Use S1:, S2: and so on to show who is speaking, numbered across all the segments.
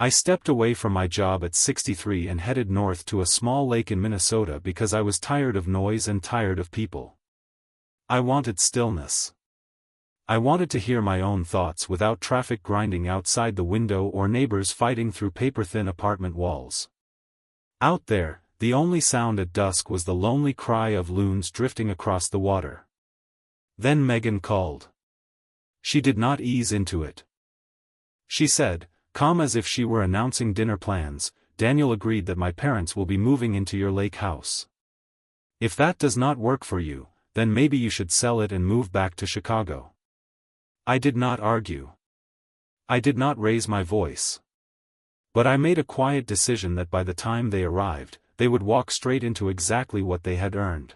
S1: I stepped away from my job at 63 and headed north to a small lake in Minnesota because I was tired of noise and tired of people. I wanted stillness. I wanted to hear my own thoughts without traffic grinding outside the window or neighbors fighting through paper-thin apartment walls. Out there, the only sound at dusk was the lonely cry of loons drifting across the water. Then Megan called. She did not ease into it. She said, calm as if she were announcing dinner plans, "Daniel agreed that my parents will be moving into your lake house. If that does not work for you, then maybe you should sell it and move back to Chicago." I did not argue. I did not raise my voice. But I made a quiet decision that by the time they arrived, they would walk straight into exactly what they had earned.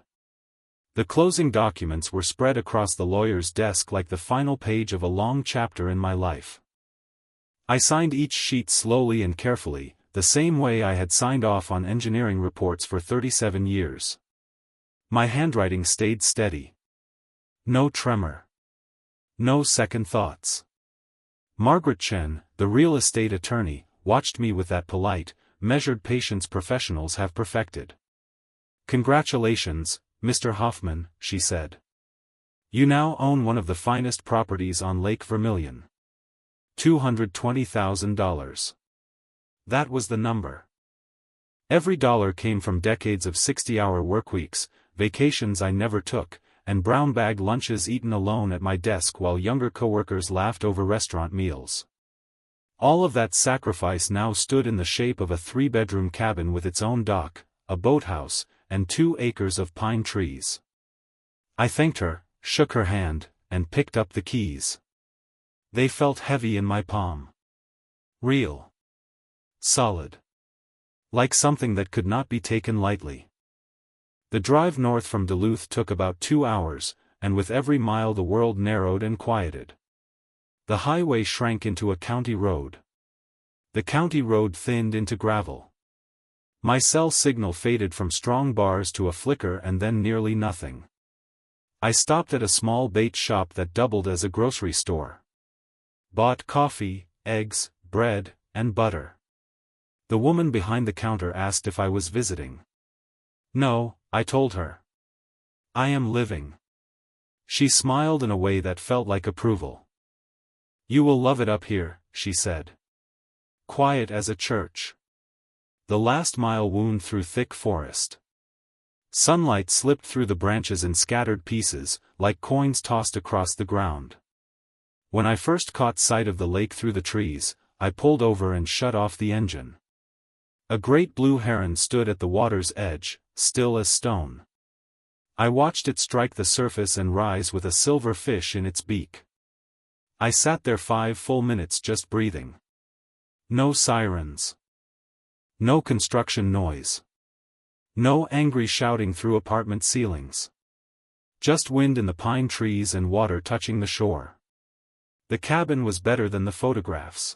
S1: The closing documents were spread across the lawyer's desk like the final page of a long chapter in my life. I signed each sheet slowly and carefully, the same way I had signed off on engineering reports for 37 years. My handwriting stayed steady. No tremor. No second thoughts. Margaret Chen, the real estate attorney, watched me with that polite, measured patience professionals have perfected. "Congratulations, Mr. Hoffman," she said. "You now own one of the finest properties on Lake Vermilion. $220,000. That was the number. Every dollar came from decades of 60-hour workweeks, vacations I never took, and brown bag lunches eaten alone at my desk while younger coworkers laughed over restaurant meals. All of that sacrifice now stood in the shape of a 3-bedroom cabin with its own dock, a boathouse, and 2 acres of pine trees. I thanked her, shook her hand, and picked up the keys. They felt heavy in my palm. Real. Solid. Like something that could not be taken lightly. The drive north from Duluth took about 2 hours, and with every mile the world narrowed and quieted. The highway shrank into a county road. The county road thinned into gravel. My cell signal faded from strong bars to a flicker and then nearly nothing. I stopped at a small bait shop that doubled as a grocery store. Bought coffee, eggs, bread, and butter. The woman behind the counter asked if I was visiting. "No," I told her. "I am living." She smiled in a way that felt like approval. "You will love it up here," she said. Quiet as a church. The last mile wound through thick forest. Sunlight slipped through the branches in scattered pieces, like coins tossed across the ground. When I first caught sight of the lake through the trees, I pulled over and shut off the engine. A great blue heron stood at the water's edge, still as stone. I watched it strike the surface and rise with a silver fish in its beak. I sat there 5 full minutes just breathing. No sirens. No construction noise. No angry shouting through apartment ceilings. Just wind in the pine trees and water touching the shore. The cabin was better than the photographs.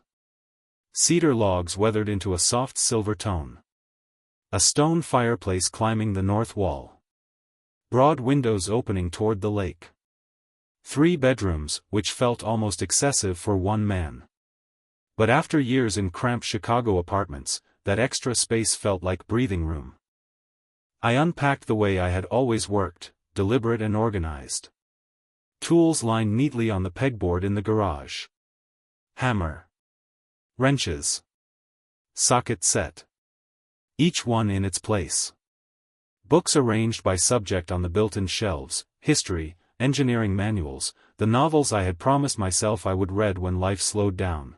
S1: Cedar logs weathered into a soft silver tone. A stone fireplace climbing the north wall. Broad windows opening toward the lake. 3 bedrooms, which felt almost excessive for one man. But after years in cramped Chicago apartments, that extra space felt like breathing room. I unpacked the way I had always worked, deliberate and organized. Tools lined neatly on the pegboard in the garage. Hammer. Wrenches. Socket set. Each one in its place. Books arranged by subject on the built-in shelves, history, engineering manuals, the novels I had promised myself I would read when life slowed down.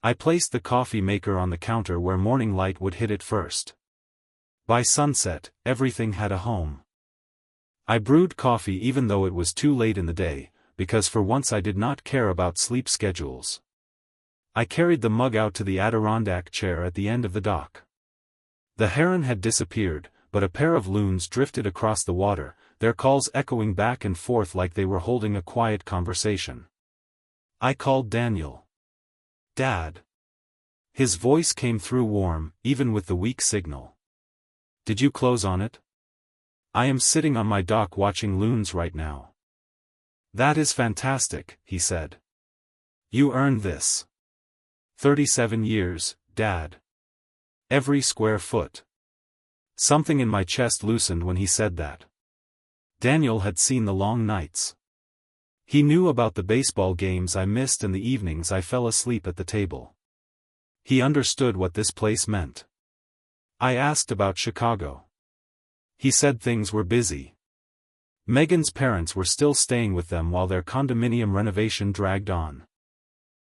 S1: I placed the coffee maker on the counter where morning light would hit it first. By sunset, everything had a home. I brewed coffee even though it was too late in the day, because for once I did not care about sleep schedules. I carried the mug out to the Adirondack chair at the end of the dock. The heron had disappeared, but a pair of loons drifted across the water, their calls echoing back and forth like they were holding a quiet conversation. I called Daniel. "Dad." His voice came through warm, even with the weak signal. "Did you close on it?" "I am sitting on my dock watching loons right now." "That is fantastic," he said. "You earned this. 37 years, Dad. Every square foot. Something in my chest loosened when he said that. Daniel had seen the long nights. He knew about the baseball games I missed and the evenings I fell asleep at the table. He understood what this place meant. I asked about Chicago. He said things were busy. Megan's parents were still staying with them while their condominium renovation dragged on.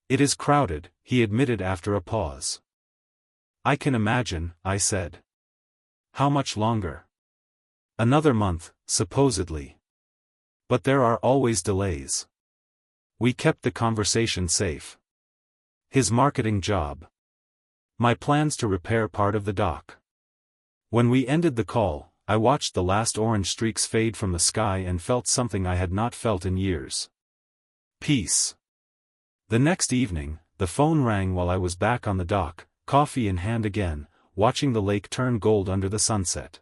S1: It is crowded, he admitted after a pause. I can imagine, I said. How much longer? Another month, supposedly. But there are always delays. We kept the conversation safe. His marketing job. My plans to repair part of the dock. When we ended the call, I watched the last orange streaks fade from the sky and felt something I had not felt in years. Peace. The next evening, the phone rang while I was back on the dock, coffee in hand again, watching the lake turn gold under the sunset.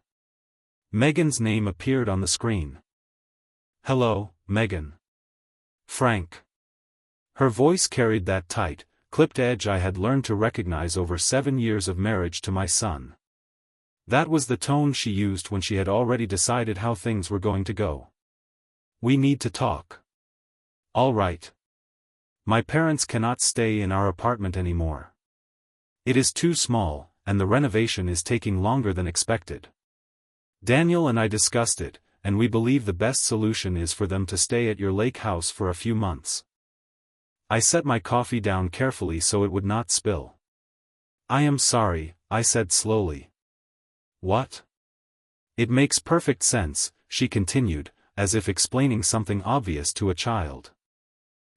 S1: Megan's name appeared on the screen. Hello, Megan. Frank. Her voice carried that tight, clipped edge I had learned to recognize over 7 years of marriage to my son. That was the tone she used when she had already decided how things were going to go. We need to talk. All right. My parents cannot stay in our apartment anymore. It is too small, and the renovation is taking longer than expected. Daniel and I discussed it, and we believe the best solution is for them to stay at your lake house for a few months. I set my coffee down carefully so it would not spill. I am sorry, I said slowly. What? It makes perfect sense, she continued, as if explaining something obvious to a child.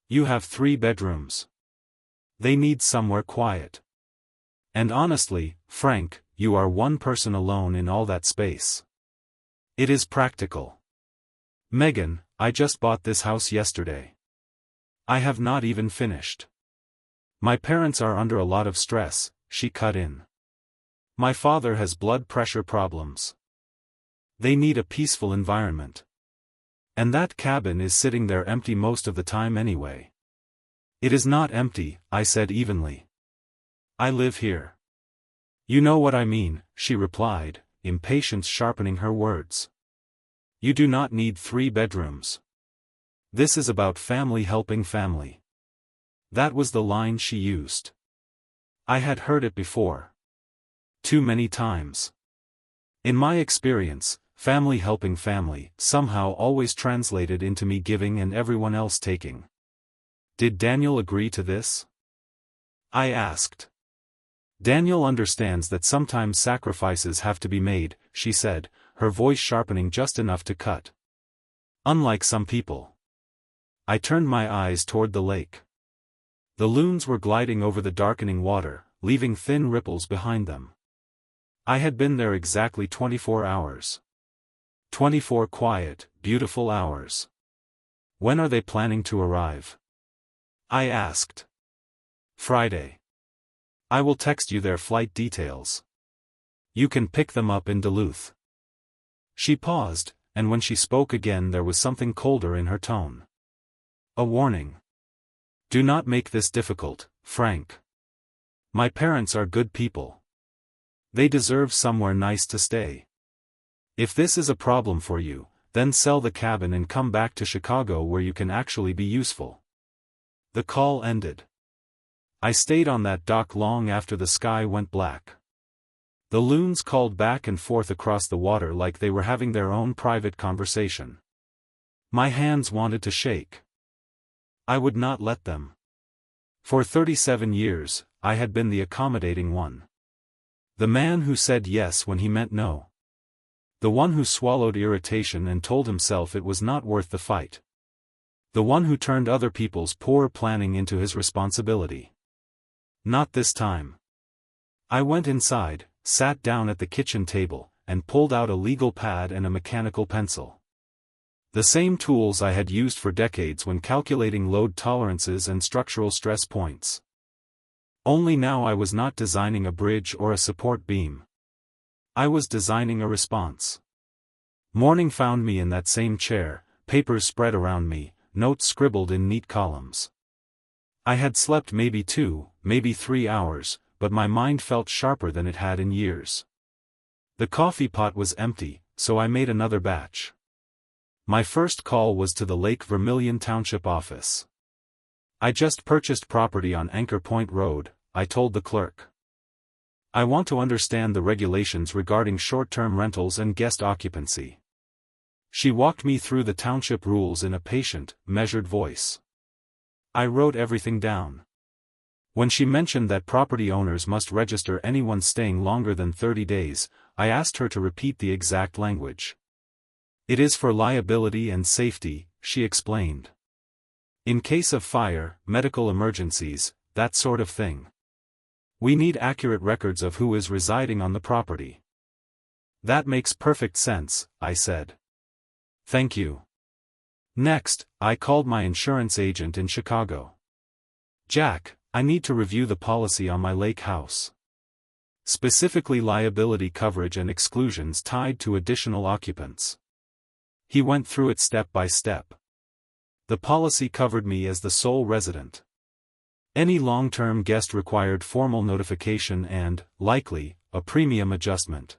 S1: You have 3 bedrooms. They need somewhere quiet. And honestly, Frank, you are one person alone in all that space. It is practical. Megan, I just bought this house yesterday. I have not even finished. My parents are under a lot of stress, she cut in. My father has blood pressure problems. They need a peaceful environment. And that cabin is sitting there empty most of the time anyway. It is not empty, I said evenly. I live here. You know what I mean, she replied, impatience sharpening her words. You do not need 3 bedrooms. This is about family helping family. That was the line she used. I had heard it before. Too many times. In my experience, family helping family somehow always translated into me giving and everyone else taking. Did Daniel agree to this? I asked. Daniel understands that sometimes sacrifices have to be made, she said, her voice sharpening just enough to cut. Unlike some people. I turned my eyes toward the lake. The loons were gliding over the darkening water, leaving thin ripples behind them. I had been there exactly 24 hours. 24 quiet, beautiful hours. When are they planning to arrive? I asked. Friday. I will text you their flight details. You can pick them up in Duluth. She paused, and when she spoke again there was something colder in her tone. A warning. Do not make this difficult, Frank. My parents are good people. They deserve somewhere nice to stay. If this is a problem for you, then sell the cabin and come back to Chicago where you can actually be useful. The call ended. I stayed on that dock long after the sky went black. The loons called back and forth across the water like they were having their own private conversation. My hands wanted to shake. I would not let them. For 37 years, I had been the accommodating one. The man who said yes when he meant no. The one who swallowed irritation and told himself it was not worth the fight. The one who turned other people's poor planning into his responsibility. Not this time. I went inside, sat down at the kitchen table, and pulled out a legal pad and a mechanical pencil. The same tools I had used for decades when calculating load tolerances and structural stress points. Only now I was not designing a bridge or a support beam. I was designing a response. Morning found me in that same chair, papers spread around me, notes scribbled in neat columns. I had slept maybe 2, maybe 3 hours, but my mind felt sharper than it had in years. The coffee pot was empty, so I made another batch. My first call was to the Lake Vermilion Township office. I just purchased property on Anchor Point Road, I told the clerk. I want to understand the regulations regarding short-term rentals and guest occupancy. She walked me through the township rules in a patient, measured voice. I wrote everything down. When she mentioned that property owners must register anyone staying longer than 30 days, I asked her to repeat the exact language. It is for liability and safety, she explained. In case of fire, medical emergencies, that sort of thing. We need accurate records of who is residing on the property. That makes perfect sense, I said. Thank you. Next, I called my insurance agent in Chicago. Jack, I need to review the policy on my lake house. Specifically liability coverage and exclusions tied to additional occupants. He went through it step by step. The policy covered me as the sole resident. Any long-term guest required formal notification and, likely, a premium adjustment.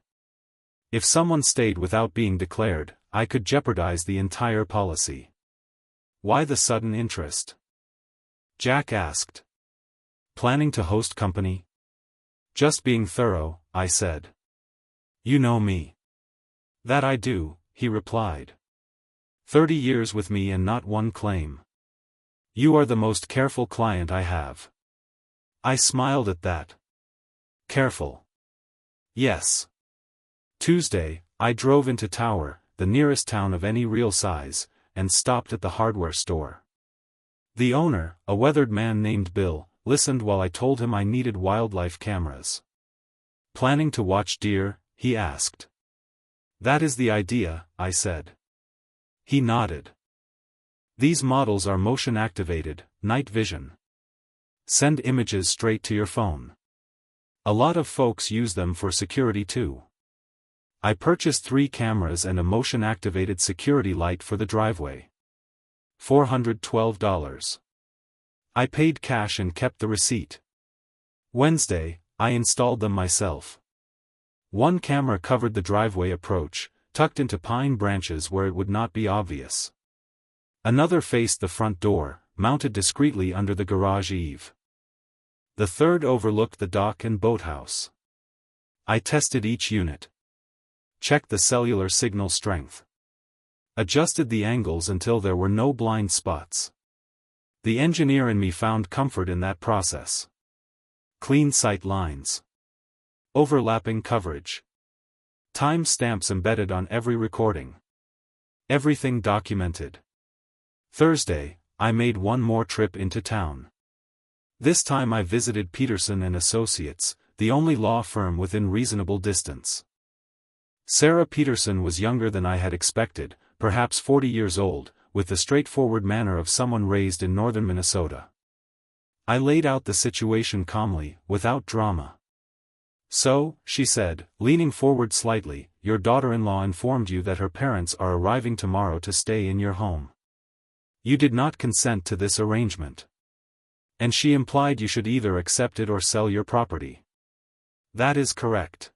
S1: If someone stayed without being declared, I could jeopardize the entire policy. Why the sudden interest? Jack asked. Planning to host company? Just being thorough, I said. You know me. That I do, he replied. 30 years with me and not one claim. You are the most careful client I have. I smiled at that. Careful. Yes. Tuesday, I drove into Tower, the nearest town of any real size, and stopped at the hardware store. The owner, a weathered man named Bill, listened while I told him I needed wildlife cameras. Planning to watch deer? He asked. That is the idea, I said. He nodded. These models are motion-activated, night vision. Send images straight to your phone. A lot of folks use them for security too. I purchased 3 cameras and a motion-activated security light for the driveway. $412. I paid cash and kept the receipt. Wednesday, I installed them myself. One camera covered the driveway approach, tucked into pine branches where it would not be obvious. Another faced the front door, mounted discreetly under the garage eave. The third overlooked the dock and boathouse. I tested each unit. Checked the cellular signal strength. Adjusted the angles until there were no blind spots. The engineer in me found comfort in that process. Clean sight lines. Overlapping coverage. Time stamps embedded on every recording. Everything documented. Thursday, I made one more trip into town. This time I visited Peterson and Associates, the only law firm within reasonable distance. Sarah Peterson was younger than I had expected, perhaps 40 years old, with the straightforward manner of someone raised in northern Minnesota. I laid out the situation calmly, without drama. So, she said, leaning forward slightly, your daughter-in-law informed you that her parents are arriving tomorrow to stay in your home. You did not consent to this arrangement. And she implied you should either accept it or sell your property. That is correct.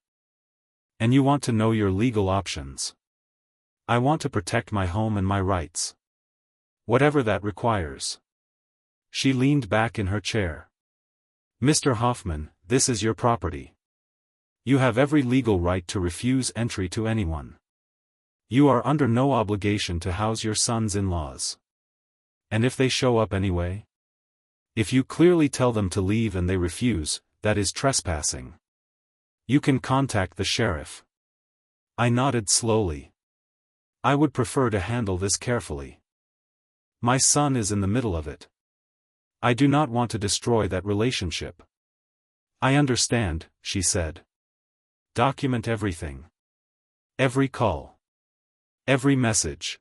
S1: And you want to know your legal options. I want to protect my home and my rights. Whatever that requires. She leaned back in her chair. Mr. Hoffman, this is your property. You have every legal right to refuse entry to anyone. You are under no obligation to house your sons-in-laws. And if they show up anyway? If you clearly tell them to leave and they refuse, that is trespassing. You can contact the sheriff. I nodded slowly. I would prefer to handle this carefully. My son is in the middle of it. I do not want to destroy that relationship. I understand, she said. Document everything. Every call. Every message.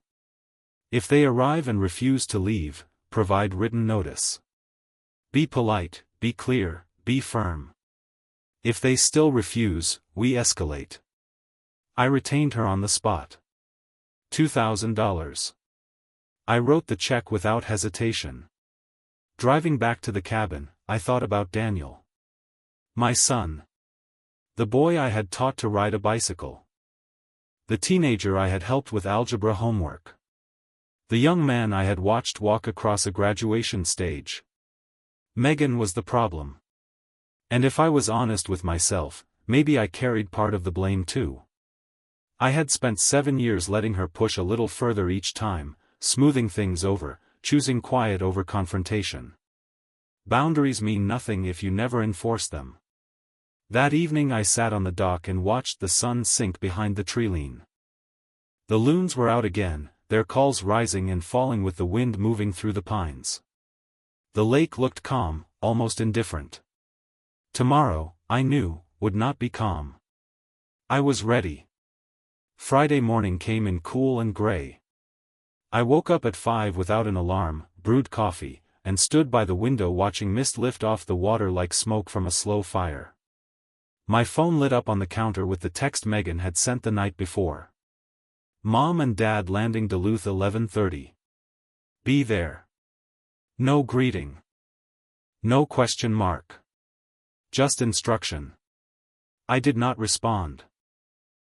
S1: If they arrive and refuse to leave, provide written notice. Be polite, be clear, be firm. If they still refuse, we escalate. I retained her on the spot. $2,000. I wrote the check without hesitation. Driving back to the cabin, I thought about Daniel. My son. The boy I had taught to ride a bicycle. The teenager I had helped with algebra homework. The young man I had watched walk across a graduation stage. Megan was the problem. And if I was honest with myself, maybe I carried part of the blame too. I had spent 7 years letting her push a little further each time, smoothing things over, choosing quiet over confrontation. Boundaries mean nothing if you never enforce them. That evening I sat on the dock and watched the sun sink behind the treeline. The loons were out again, their calls rising and falling with the wind moving through the pines. The lake looked calm, almost indifferent. Tomorrow, I knew, would not be calm. I was ready. Friday morning came in cool and gray. I woke up at 5 without an alarm, brewed coffee, and stood by the window watching mist lift off the water like smoke from a slow fire. My phone lit up on the counter with the text Megan had sent the night before. Mom and Dad landing Duluth 11:30. Be there. No greeting. No question mark. Just instruction. I did not respond.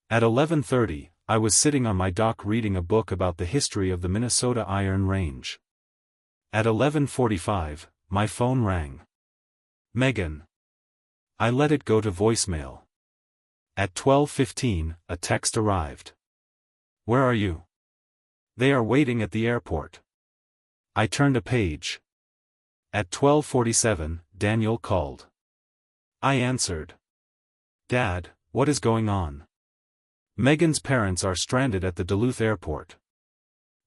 S1: At 11:30, I was sitting on my dock reading a book about the history of the Minnesota Iron Range. At 11:45, my phone rang. Megan. I let it go to voicemail. At 12:15, a text arrived. Where are you? They are waiting at the airport. I turned a page. At 12:47, Daniel called. I answered. Dad, what is going on? Megan's parents are stranded at the Duluth airport.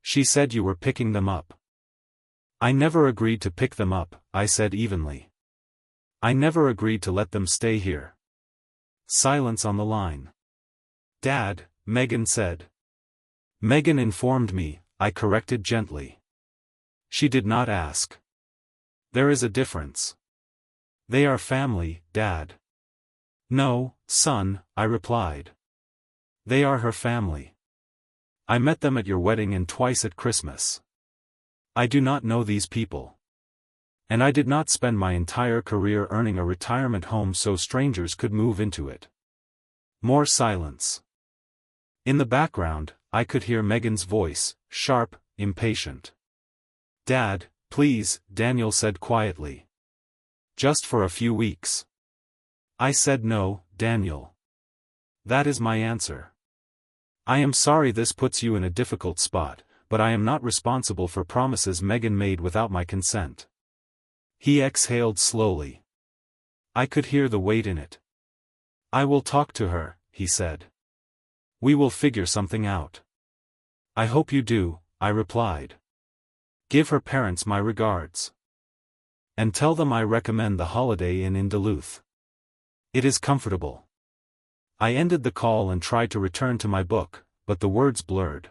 S1: She said you were picking them up. I never agreed to pick them up, I said evenly. I never agreed to let them stay here. Silence on the line. Dad, Megan said. Megan informed me, I corrected gently. She did not ask. There is a difference. They are family, Dad. No, son, I replied. They are her family. I met them at your wedding and twice at Christmas. I do not know these people. And I did not spend my entire career earning a retirement home so strangers could move into it. More silence. In the background, I could hear Megan's voice, sharp, impatient. Dad, please, Daniel said quietly. Just for a few weeks. I said no, Daniel. That is my answer. I am sorry this puts you in a difficult spot, but I am not responsible for promises Megan made without my consent. He exhaled slowly. I could hear the weight in it. I will talk to her, he said. We will figure something out. I hope you do, I replied. Give her parents my regards. And tell them I recommend the Holiday Inn in Duluth. It is comfortable. I ended the call and tried to return to my book, but the words blurred.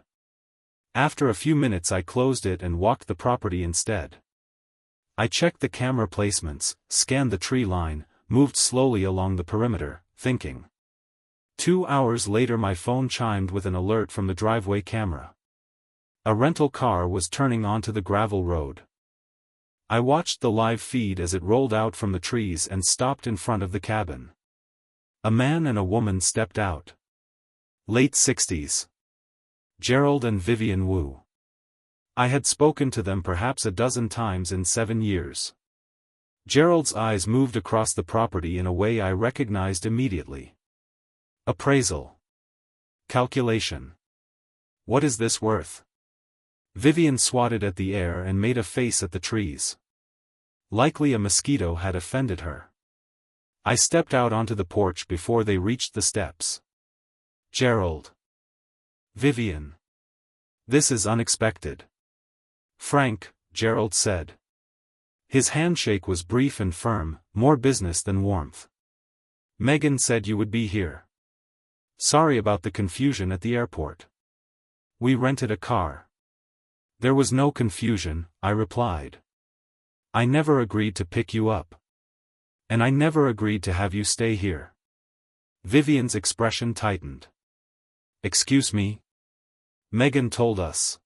S1: After a few minutes I closed it and walked the property instead. I checked the camera placements, scanned the tree line, moved slowly along the perimeter, thinking. 2 hours later my phone chimed with an alert from the driveway camera. A rental car was turning onto the gravel road. I watched the live feed as it rolled out from the trees and stopped in front of the cabin. A man and a woman stepped out. Late 60s. Gerald and Vivian Wu. I had spoken to them perhaps a dozen times in 7 years. Gerald's eyes moved across the property in a way I recognized immediately. Appraisal. Calculation. What is this worth? Vivian swatted at the air and made a face at the trees. Likely a mosquito had offended her. I stepped out onto the porch before they reached the steps. Gerald. Vivian. This is unexpected. Frank, Gerald said. His handshake was brief and firm, more business than warmth. Megan said you would be here. Sorry about the confusion at the airport. We rented a car. There was no confusion, I replied. I never agreed to pick you up. And I never agreed to have you stay here. Vivian's expression tightened. Excuse me? Megan told us.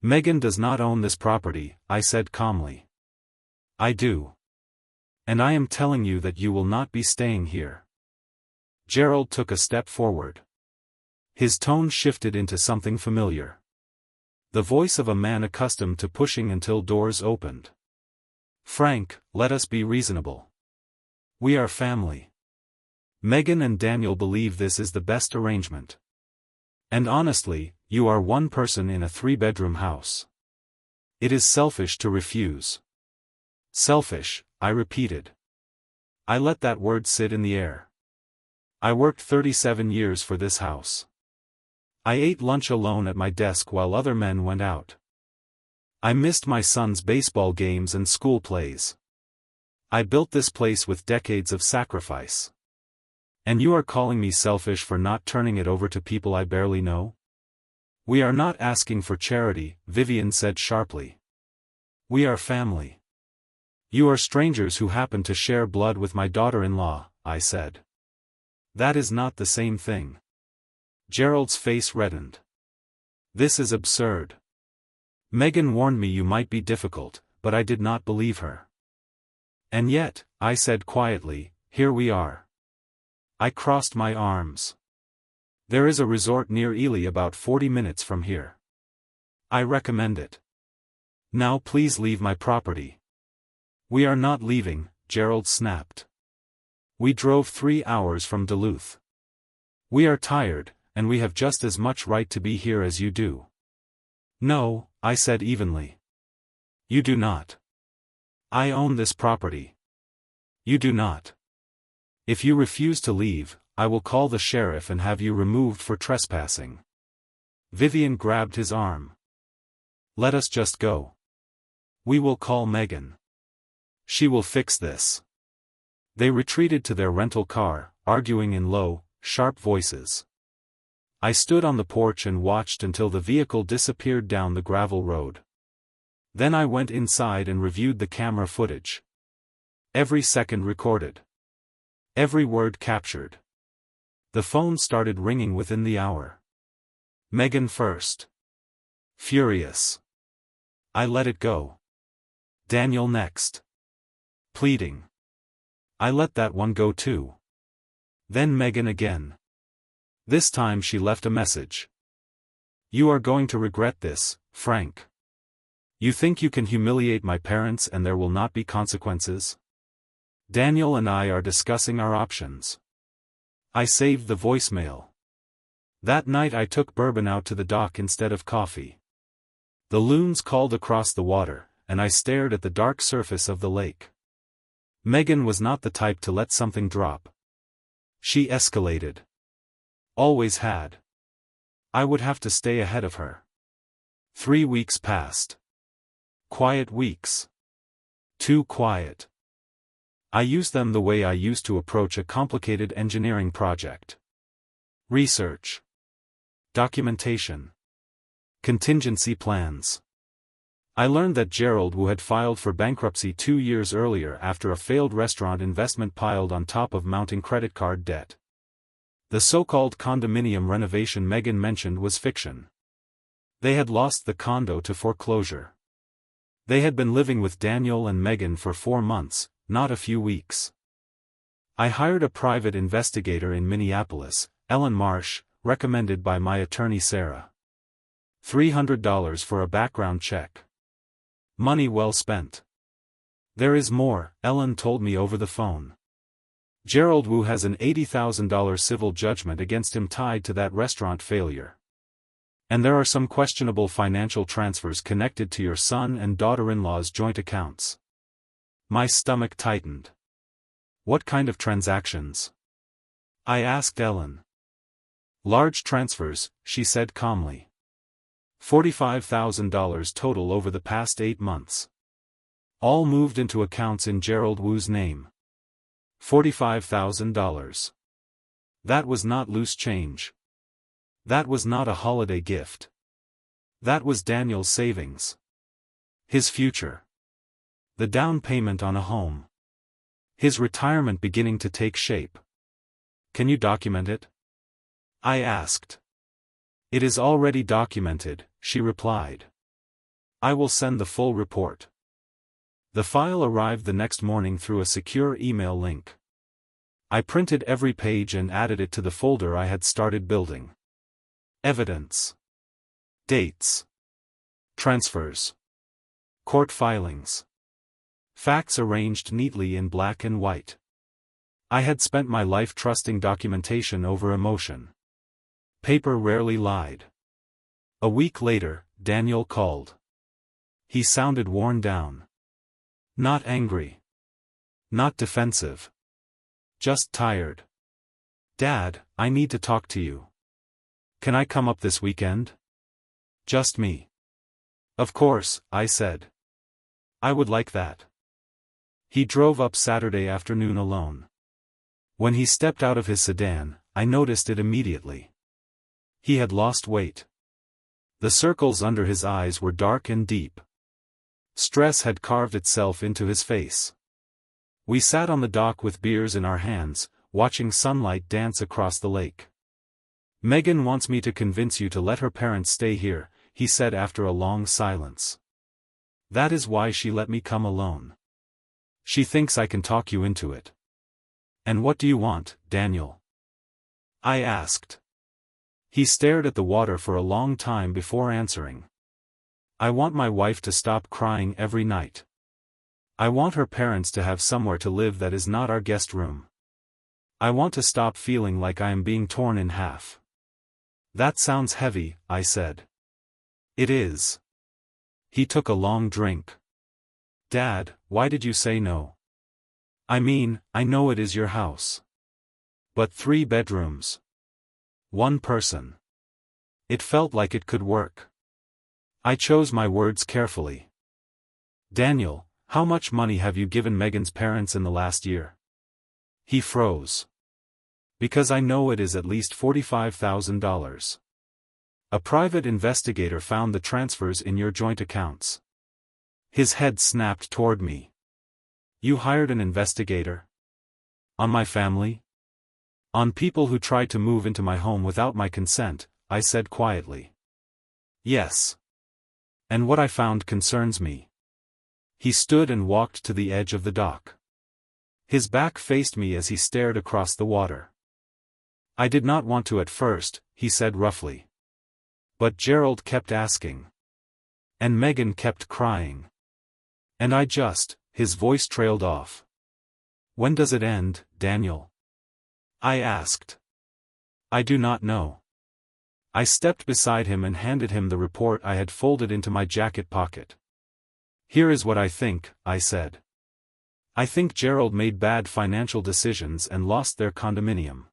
S1: Megan does not own this property, I said calmly. I do. And I am telling you that you will not be staying here. Gerald took a step forward. His tone shifted into something familiar. The voice of a man accustomed to pushing until doors opened. Frank, let us be reasonable. We are family. Megan and Daniel believe this is the best arrangement. And honestly, you are one person in a 3-bedroom house. It is selfish to refuse. Selfish, I repeated. I let that word sit in the air. I worked 37 years for this house. I ate lunch alone at my desk while other men went out. I missed my son's baseball games and school plays. I built this place with decades of sacrifice. And you are calling me selfish for not turning it over to people I barely know? We are not asking for charity, Vivian said sharply. We are family. You are strangers who happen to share blood with my daughter-in-law, I said. That is not the same thing. Gerald's face reddened. This is absurd. Megan warned me you might be difficult, but I did not believe her. And yet, I said quietly, here we are. I crossed my arms. There is a resort near Ely about 40 minutes from here. I recommend it. Now please leave my property. We are not leaving, Gerald snapped. We drove 3 hours from Duluth. We are tired, and we have just as much right to be here as you do. No, I said evenly. You do not. I own this property. You do not. If you refuse to leave, I will call the sheriff and have you removed for trespassing. Vivian grabbed his arm. Let us just go. We will call Megan. She will fix this. They retreated to their rental car, arguing in low, sharp voices. I stood on the porch and watched until the vehicle disappeared down the gravel road. Then I went inside and reviewed the camera footage. Every second recorded. Every word captured. The phone started ringing within the hour. Megan first. Furious. I let it go. Daniel next. Pleading. I let that one go too. Then Megan again. This time she left a message. You are going to regret this, Frank. You think you can humiliate my parents and there will not be consequences? Daniel and I are discussing our options. I saved the voicemail. That night I took bourbon out to the dock instead of coffee. The loons called across the water, and I stared at the dark surface of the lake. Megan was not the type to let something drop. She escalated. Always had. I would have to stay ahead of her. 3 weeks passed. Quiet weeks. Too quiet. I used them the way I used to approach a complicated engineering project. Research. Documentation. Contingency plans. I learned that Gerald Wu had filed for bankruptcy 2 years earlier after a failed restaurant investment piled on top of mounting credit card debt. The so-called condominium renovation Megan mentioned was fiction. They had lost the condo to foreclosure. They had been living with Daniel and Megan for 4 months, not a few weeks. I hired a private investigator in Minneapolis, Ellen Marsh, recommended by my attorney Sarah. $300 for a background check. Money well spent. There is more, Ellen told me over the phone. Gerald Wu has an $80,000 civil judgment against him tied to that restaurant failure. And there are some questionable financial transfers connected to your son and daughter-in-law's joint accounts. My stomach tightened. What kind of transactions? I asked Ellen. Large transfers, she said calmly. $45,000 total over the past 8 months. All moved into accounts in Gerald Wu's name. $45,000. That was not loose change. That was not a holiday gift. That was Daniel's savings. His future. The down payment on a home. His retirement beginning to take shape. Can you document it? I asked. It is already documented, she replied. I will send the full report. The file arrived the next morning through a secure email link. I printed every page and added it to the folder I had started building. Evidence. Dates. Transfers. Court filings. Facts arranged neatly in black and white. I had spent my life trusting documentation over emotion. Paper rarely lied. A week later, Daniel called. He sounded worn down. Not angry. Not defensive. Just tired. "Dad, I need to talk to you. Can I come up this weekend?" "Just me." "Of course," I said. "I would like that." He drove up Saturday afternoon alone. When he stepped out of his sedan, I noticed it immediately. He had lost weight. The circles under his eyes were dark and deep. Stress had carved itself into his face. We sat on the dock with beers in our hands, watching sunlight dance across the lake. "Megan wants me to convince you to let her parents stay here," he said after a long silence. "That is why she let me come alone. She thinks I can talk you into it." "And what do you want, Daniel?" I asked. He stared at the water for a long time before answering. "I want my wife to stop crying every night. I want her parents to have somewhere to live that is not our guest room. I want to stop feeling like I am being torn in half." "That sounds heavy," I said. "It is." He took a long drink. "Dad, why did you say no? I mean, I know it is your house. But 3 bedrooms. 1 person. It felt like it could work." I chose my words carefully. "Daniel, how much money have you given Megan's parents in the last year?" He froze. "Because I know it is at least $45,000. A private investigator found the transfers in your joint accounts." His head snapped toward me. "You hired an investigator? On my family? On people who tried to move into my home without my consent," I said quietly. "Yes. And what I found concerns me." He stood and walked to the edge of the dock. His back faced me as he stared across the water. "I did not want to at first," he said roughly. "But Gerald kept asking. And Megan kept crying. And his voice trailed off. "When does it end, Daniel?" I asked. "I do not know." I stepped beside him and handed him the report I had folded into my jacket pocket. "Here is what I think," I said. "I think Gerald made bad financial decisions and lost their condominium.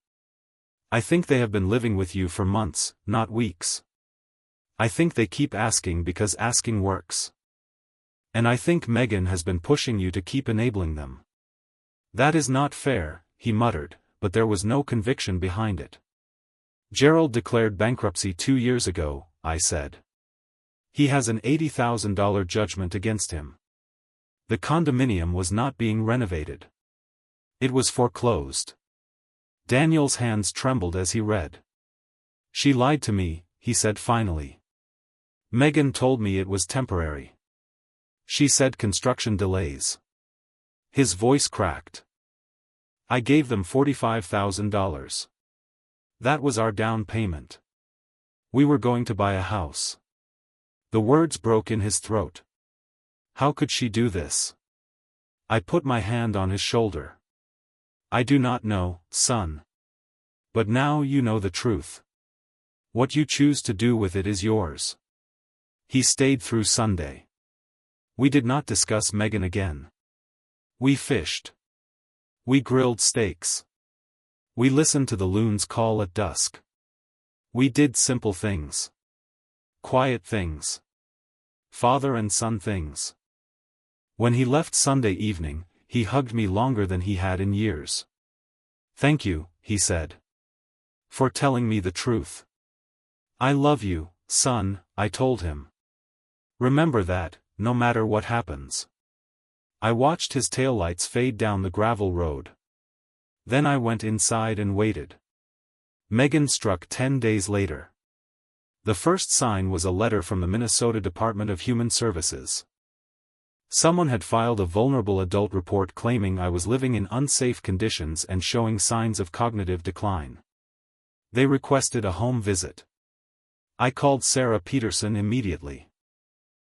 S1: I think they have been living with you for months, not weeks. I think they keep asking because asking works. And I think Megan has been pushing you to keep enabling them." "That is not fair," he muttered, but there was no conviction behind it. "Gerald declared bankruptcy 2 years ago," I said. "He has an $80,000 judgment against him. The condominium was not being renovated. It was foreclosed." Daniel's hands trembled as he read. "She lied to me," he said finally. "Megan told me it was temporary. She said construction delays." His voice cracked. "I gave them $45,000. That was our down payment. We were going to buy a house." The words broke in his throat. "How could she do this?" I put my hand on his shoulder. "I do not know, son. But now you know the truth. What you choose to do with it is yours." He stayed through Sunday. We did not discuss Megan again. We fished. We grilled steaks. We listened to the loons call at dusk. We did simple things. Quiet things. Father and son things. When he left Sunday evening, he hugged me longer than he had in years. "Thank you," he said. "For telling me the truth." "I love you, son," I told him. "Remember that, no matter what happens." I watched his taillights fade down the gravel road. Then I went inside and waited. Megan struck 10 days later. The first sign was a letter from the Minnesota Department of Human Services. Someone had filed a vulnerable adult report claiming I was living in unsafe conditions and showing signs of cognitive decline. They requested a home visit. I called Sarah Peterson immediately.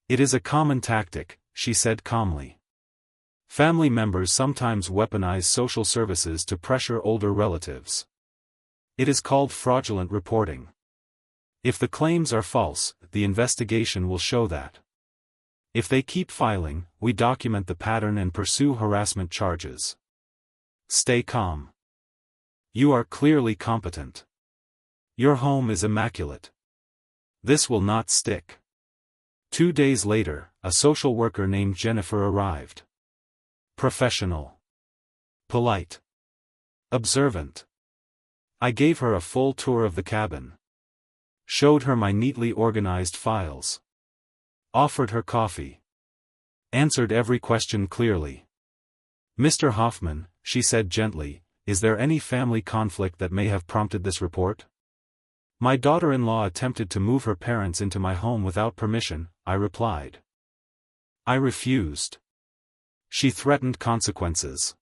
S1: "It is a common tactic," she said calmly. "Family members sometimes weaponize social services to pressure older relatives. It is called fraudulent reporting. If the claims are false, the investigation will show that. If they keep filing, we document the pattern and pursue harassment charges. Stay calm. You are clearly competent. Your home is immaculate. This will not stick." 2 days later, a social worker named Jennifer arrived. Professional. Polite. Observant. I gave her a full tour of the cabin. Showed her my neatly organized files. Offered her coffee. Answered every question clearly. "Mr. Hoffman," she said gently, "is there any family conflict that may have prompted this report?" "My daughter-in-law attempted to move her parents into my home without permission," I replied. "I refused. She threatened consequences.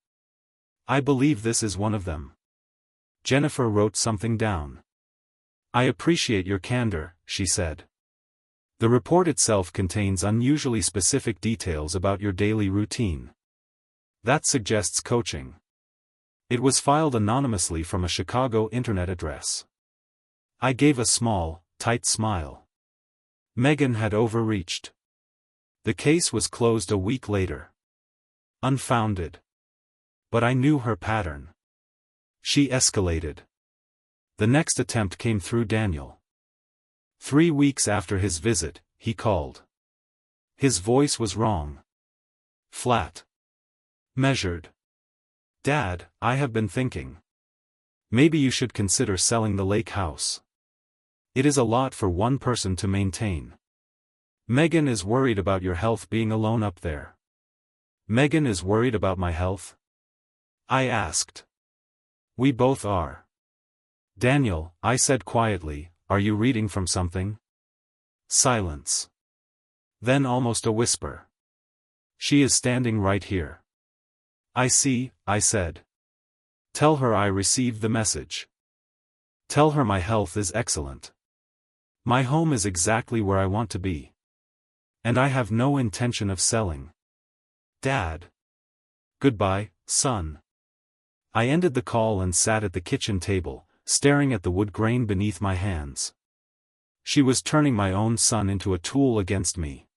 S1: I believe this is one of them." Jennifer wrote something down. "I appreciate your candor," she said. "The report itself contains unusually specific details about your daily routine. That suggests coaching." It was filed anonymously from a Chicago internet address. I gave a small, tight smile. Megan had overreached. The case was closed a week later. Unfounded. But I knew her pattern. She escalated. The next attempt came through Daniel. 3 weeks after his visit, he called. His voice was wrong. Flat. Measured. "Dad, I have been thinking. Maybe you should consider selling the lake house. It is a lot for one person to maintain. Megan is worried about your health being alone up there." "Megan is worried about my health?" I asked. "We both are." "Daniel," I said quietly, "are you reading from something?" Silence. Then almost a whisper. "She is standing right here." "I see," I said. "Tell her I received the message. Tell her my health is excellent. My home is exactly where I want to be. And I have no intention of selling. Dad. Goodbye, son." I ended the call and sat at the kitchen table, staring at the wood grain beneath my hands. She was turning my own son into a tool against me.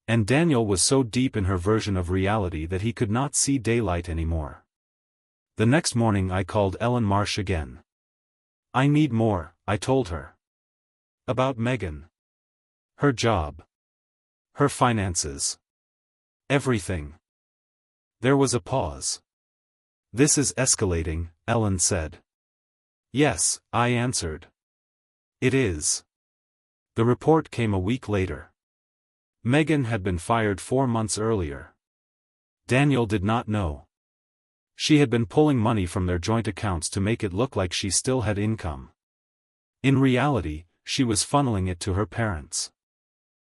S1: And Daniel was so deep in her version of reality that he could not see daylight anymore. The next morning I called Ellen Marsh again. "I need more," I told her. "About Megan. Her job. Her finances. Everything." There was a pause. "This is escalating," Ellen said. "Yes," I answered. "It is." The report came a week later. Megan had been fired 4 months earlier. Daniel did not know. She had been pulling money from their joint accounts to make it look like she still had income. In reality, she was funneling it to her parents.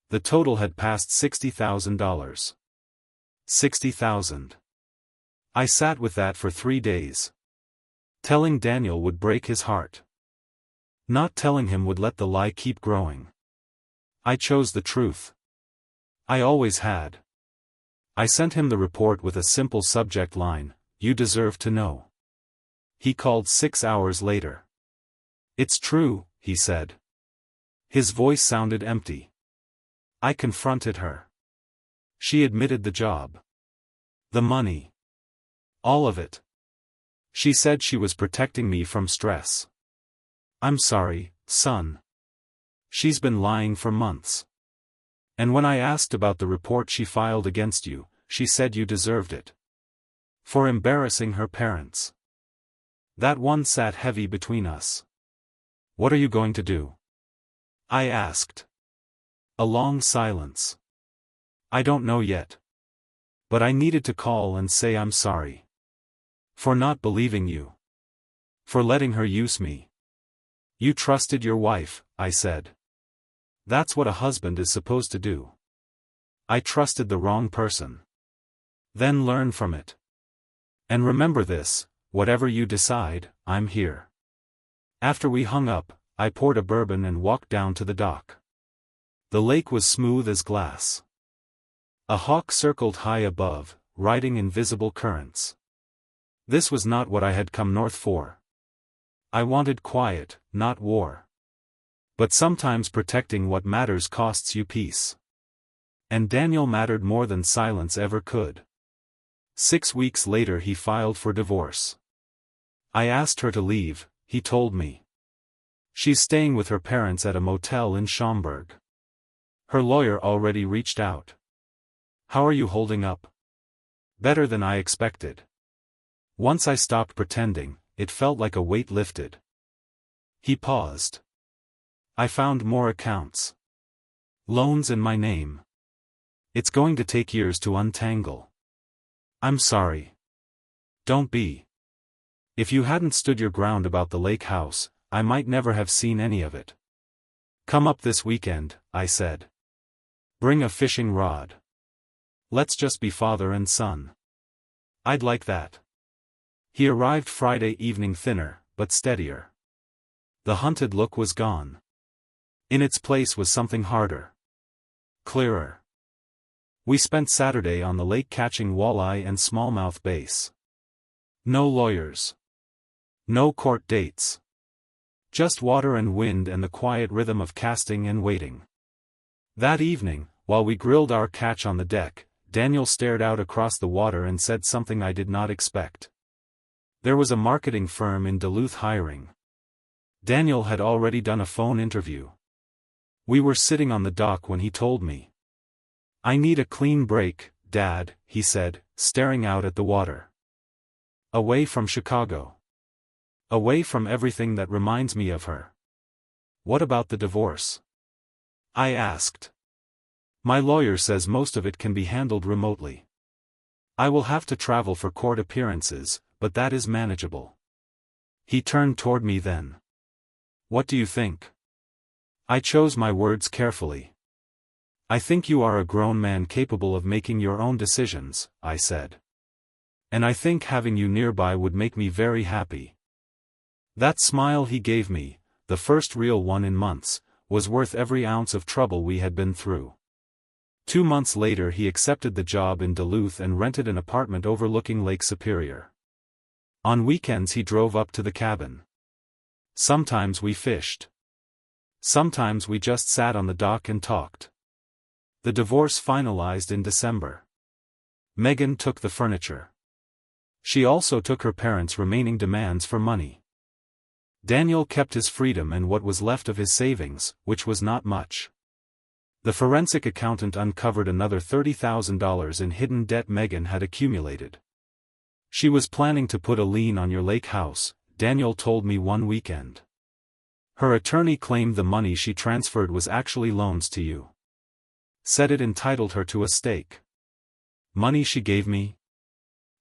S1: The total had passed $60,000. $60,000. I sat with that for 3 days. Telling Daniel would break his heart. Not telling him would let the lie keep growing. I chose the truth. I always had. I sent him the report with a simple subject line, "You deserve to know." He called 6 hours later. "It's true," he said. His voice sounded empty. I confronted her. She admitted the job. The money. All of it. She said she was protecting me from stress. "I'm sorry, son. She's been lying for months. And when I asked about the report she filed against you, she said you deserved it. For embarrassing her parents." That one sat heavy between us. "What are you going to do?" I asked. A long silence. "I don't know yet. But I needed to call and say I'm sorry. For not believing you. For letting her use me. You trusted your wife," I said. "That's what a husband is supposed to do." I trusted the wrong person. Then learn from it. And remember this, whatever you decide, I'm here. After we hung up, I poured a bourbon and walked down to the dock. The lake was smooth as glass. A hawk circled high above, riding invisible currents. This was not what I had come north for. I wanted quiet, not war. But sometimes protecting what matters costs you peace. And Daniel mattered more than silence ever could. 6 weeks later he filed for divorce. I asked her to leave, he told me. She's staying with her parents at a motel in Schaumburg. Her lawyer already reached out. How are you holding up? Better than I expected. Once I stopped pretending, it felt like a weight lifted. He paused. I found more accounts. Loans in my name. It's going to take years to untangle. I'm sorry. Don't be. If you hadn't stood your ground about the lake house, I might never have seen any of it. Come up this weekend, I said. Bring a fishing rod. Let's just be father and son. I'd like that. He arrived Friday evening thinner, but steadier. The hunted look was gone. In its place was something harder. Clearer. We spent Saturday on the lake catching walleye and smallmouth bass. No lawyers. No court dates. Just water and wind and the quiet rhythm of casting and waiting. That evening, while we grilled our catch on the deck, Daniel stared out across the water and said something I did not expect. There was a marketing firm in Duluth hiring. Daniel had already done a phone interview. We were sitting on the dock when he told me. I need a clean break, Dad, he said, staring out at the water. Away from Chicago. Away from everything that reminds me of her. What about the divorce? I asked. My lawyer says most of it can be handled remotely. I will have to travel for court appearances, but that is manageable. He turned toward me then. What do you think? I chose my words carefully. I think you are a grown man capable of making your own decisions, I said. And I think having you nearby would make me very happy. That smile he gave me, the first real one in months, was worth every ounce of trouble we had been through. 2 months later he accepted the job in Duluth and rented an apartment overlooking Lake Superior. On weekends he drove up to the cabin. Sometimes we fished. Sometimes we just sat on the dock and talked. The divorce finalized in December. Megan took the furniture. She also took her parents' remaining demands for money. Daniel kept his freedom and what was left of his savings, which was not much. The forensic accountant uncovered another $30,000 in hidden debt Megan had accumulated. She was planning to put a lien on your lake house, Daniel told me one weekend. Her attorney claimed the money she transferred was actually loans to you. Said it entitled her to a stake. Money she gave me?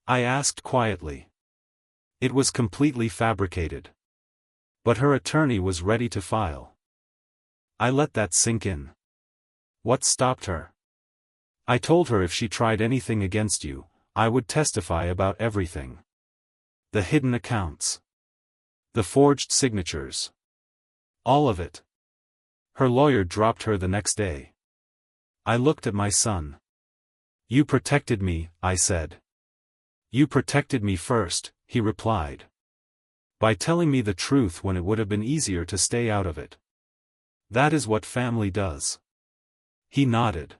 S1: I asked quietly. It was completely fabricated. But her attorney was ready to file. I let that sink in. What stopped her? I told her if she tried anything against you, I would testify about everything. The hidden accounts. The forged signatures. All of it. Her lawyer dropped her the next day. I looked at my son. You protected me, I said. You protected me first, he replied. By telling me the truth when it would have been easier to stay out of it. That is what family does. He nodded.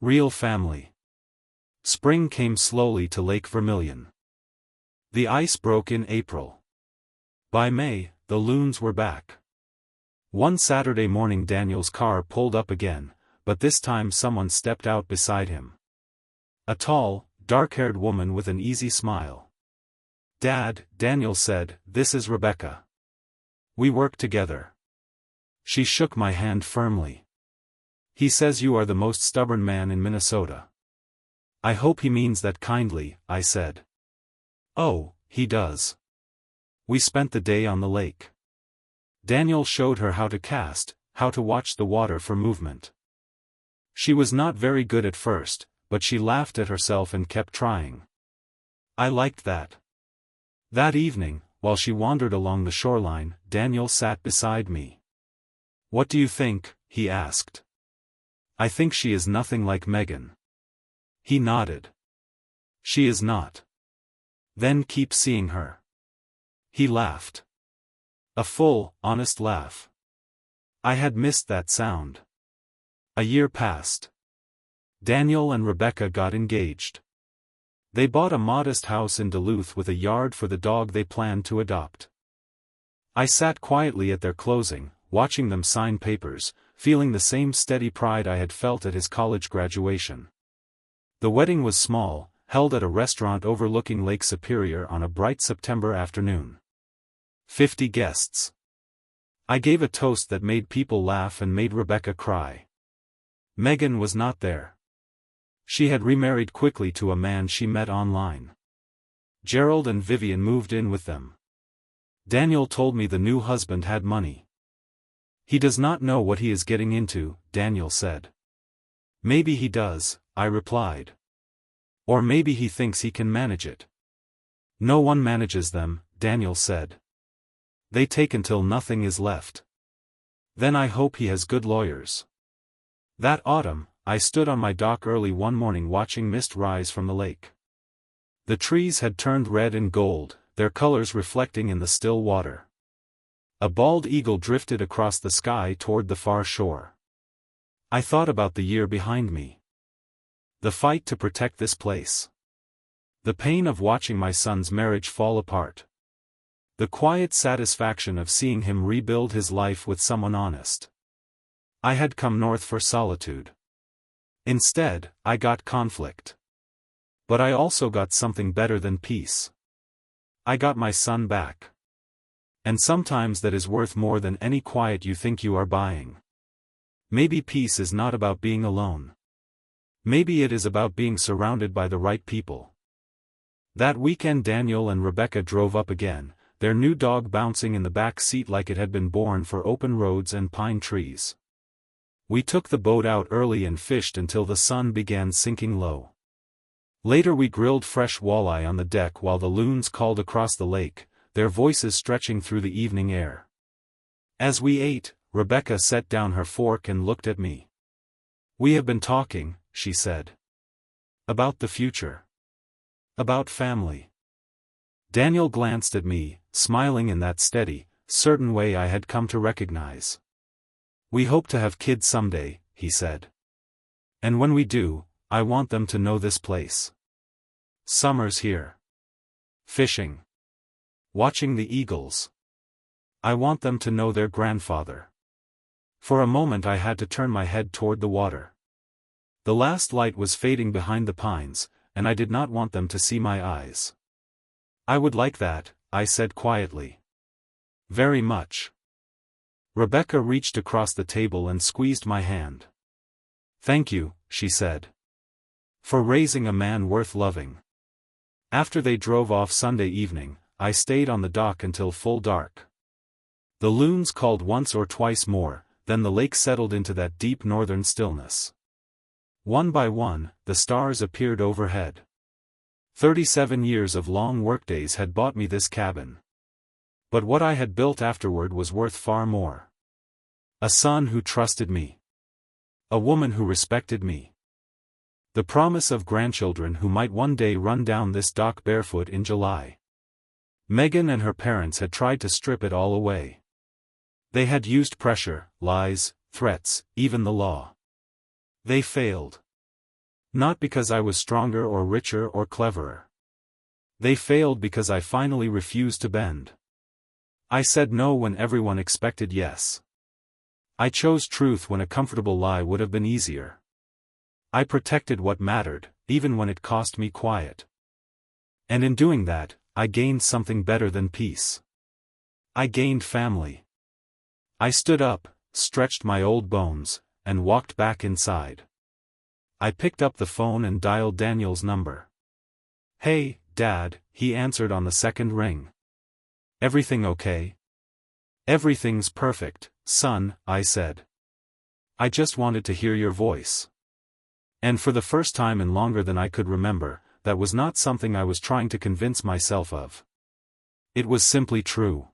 S1: Real family. Spring came slowly to Lake Vermilion. The ice broke in April. By May, the loons were back. One Saturday morning Daniel's car pulled up again, but this time someone stepped out beside him. A tall, dark-haired woman with an easy smile. Dad, Daniel said, this is Rebecca. We work together. She shook my hand firmly. He says you are the most stubborn man in Minnesota. I hope he means that kindly, I said. Oh, he does. We spent the day on the lake. Daniel showed her how to cast, how to watch the water for movement. She was not very good at first, but she laughed at herself and kept trying. I liked that. That evening, while she wandered along the shoreline, Daniel sat beside me. "What do you think?" he asked. "I think she is nothing like Megan." He nodded. "She is not." "Then keep seeing her." He laughed. A full, honest laugh. I had missed that sound. A year passed. Daniel and Rebecca got engaged. They bought a modest house in Duluth with a yard for the dog they planned to adopt. I sat quietly at their closing, watching them sign papers, feeling the same steady pride I had felt at his college graduation. The wedding was small, held at a restaurant overlooking Lake Superior on a bright September afternoon. 50 guests. I gave a toast that made people laugh and made Rebecca cry. Megan was not there. She had remarried quickly to a man she met online. Gerald and Vivian moved in with them. Daniel told me the new husband had money. "He does not know what he is getting into," Daniel said. "Maybe he does," I replied. "Or maybe he thinks he can manage it." "No one manages them," Daniel said. "They take until nothing is left. Then I hope he has good lawyers." That autumn, I stood on my dock early one morning watching mist rise from the lake. The trees had turned red and gold, their colors reflecting in the still water. A bald eagle drifted across the sky toward the far shore. I thought about the year behind me. The fight to protect this place. The pain of watching my son's marriage fall apart. The quiet satisfaction of seeing him rebuild his life with someone honest. I had come north for solitude. Instead, I got conflict. But I also got something better than peace. I got my son back. And sometimes that is worth more than any quiet you think you are buying. Maybe peace is not about being alone. Maybe it is about being surrounded by the right people. That weekend Daniel and Rebecca drove up again, their new dog bouncing in the back seat like it had been born for open roads and pine trees. We took the boat out early and fished until the sun began sinking low. Later we grilled fresh walleye on the deck while the loons called across the lake, their voices stretching through the evening air. As we ate, Rebecca set down her fork and looked at me. "We have been talking," she said. "About the future. About family." Daniel glanced at me, smiling in that steady, certain way I had come to recognize. "We hope to have kids someday," he said. "And when we do, I want them to know this place. Summers here. Fishing. Watching the eagles. I want them to know their grandfather." For a moment I had to turn my head toward the water. The last light was fading behind the pines, and I did not want them to see my eyes. "I would like that," I said quietly. "Very much." Rebecca reached across the table and squeezed my hand. "Thank you," she said. "For raising a man worth loving." After they drove off Sunday evening, I stayed on the dock until full dark. The loons called once or twice more, then the lake settled into that deep northern stillness. One by one, the stars appeared overhead. 37 years of long workdays had bought me this cabin. But what I had built afterward was worth far more. A son who trusted me. A woman who respected me. The promise of grandchildren who might one day run down this dock barefoot in July. Megan and her parents had tried to strip it all away. They had used pressure, lies, threats, even the law. They failed. Not because I was stronger or richer or cleverer. They failed because I finally refused to bend. I said no when everyone expected yes. I chose truth when a comfortable lie would have been easier. I protected what mattered, even when it cost me quiet. And in doing that, I gained something better than peace. I gained family. I stood up, stretched my old bones, and walked back inside. I picked up the phone and dialed Daniel's number. "Hey, Dad," he answered on the second ring. "Everything okay?" "Everything's perfect, son," I said. "I just wanted to hear your voice." And for the first time in longer than I could remember, that was not something I was trying to convince myself of. It was simply true.